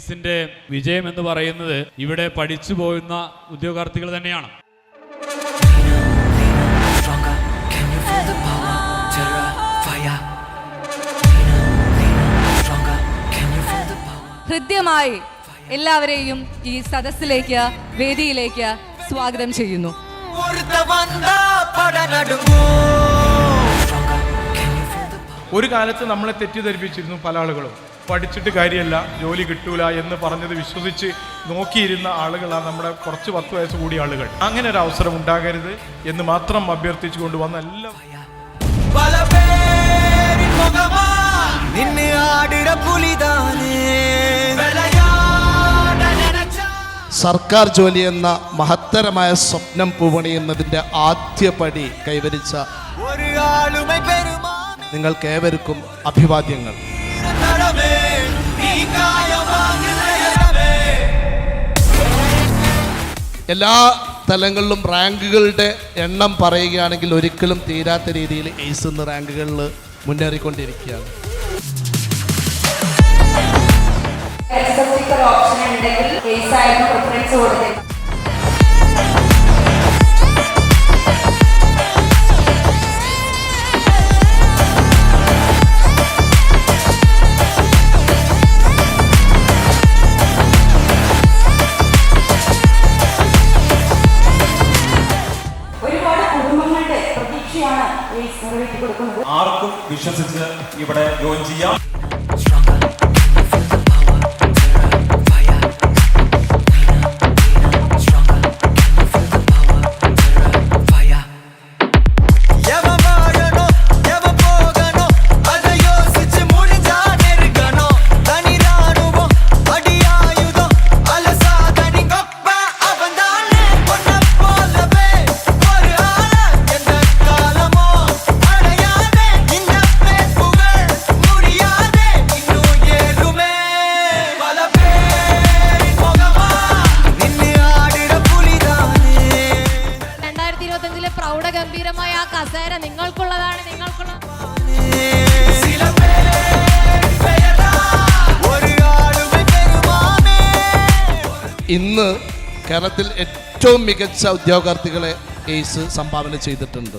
എയിംസിന്റെ വിജയം എന്ന് പറയുന്നത് ഇവിടെ പഠിച്ചു പോകുന്ന ഉദ്യോഗാർത്ഥികൾ തന്നെയാണ്. ഹൃദ്യമായി എല്ലാവരെയും ഈ സദസ്സിലേക്ക്, വേദിയിലേക്ക് സ്വാഗതം ചെയ്യുന്നു. ഒരു കാലത്ത് നമ്മളെ തെറ്റിദ്ധരിപ്പിച്ചിരുന്നു പല ആളുകളും. പഠിച്ചിട്ട് കാര്യമല്ല, ജോലി കിട്ടൂല എന്ന് പറഞ്ഞത് വിശ്വസിച്ച് നോക്കിയിരുന്ന ആളുകളാണ് നമ്മുടെ കുറച്ച് 10 വയസ്സ് കൂടിയ ആളുകൾ. അങ്ങനെ ഒരു അവസരം ഉണ്ടാകരുത് എന്ന് മാത്രം അഭ്യർത്ഥിച്ചു കൊണ്ടുവന്ന എല്ലാം. സർക്കാർ ജോലി എന്ന മഹത്തരമായ സ്വപ്നം പൂവണിയുന്നതിൻ്റെ ആദ്യ പടി കൈവരിച്ച നിങ്ങൾക്കേവർക്കും അഭിവാദ്യങ്ങൾ. എല്ലാ തലങ്ങളിലും റാങ്കുകളുടെ എണ്ണം പറയുകയാണെങ്കിൽ ഒരിക്കലും തീരാത്ത രീതിയിൽ എയ്സ് എന്ന റാങ്കുകളിൽ മുന്നേറിക്കൊണ്ടിരിക്കുകയാണ്. ആർക്കും വിശ്വസിച്ച് ഇവിടെ ജോയിൻ ചെയ്യാം. പ്രൗഢഗംഭീരമായ ആ കസേര നിങ്ങൾക്കുള്ളതാണ്. ഇന്ന് കേരളത്തിൽ ഏറ്റവും മികച്ച ഉദ്യോഗാർത്ഥികളെ എയ്സ് സംഭാവന ചെയ്തിട്ടുണ്ട്.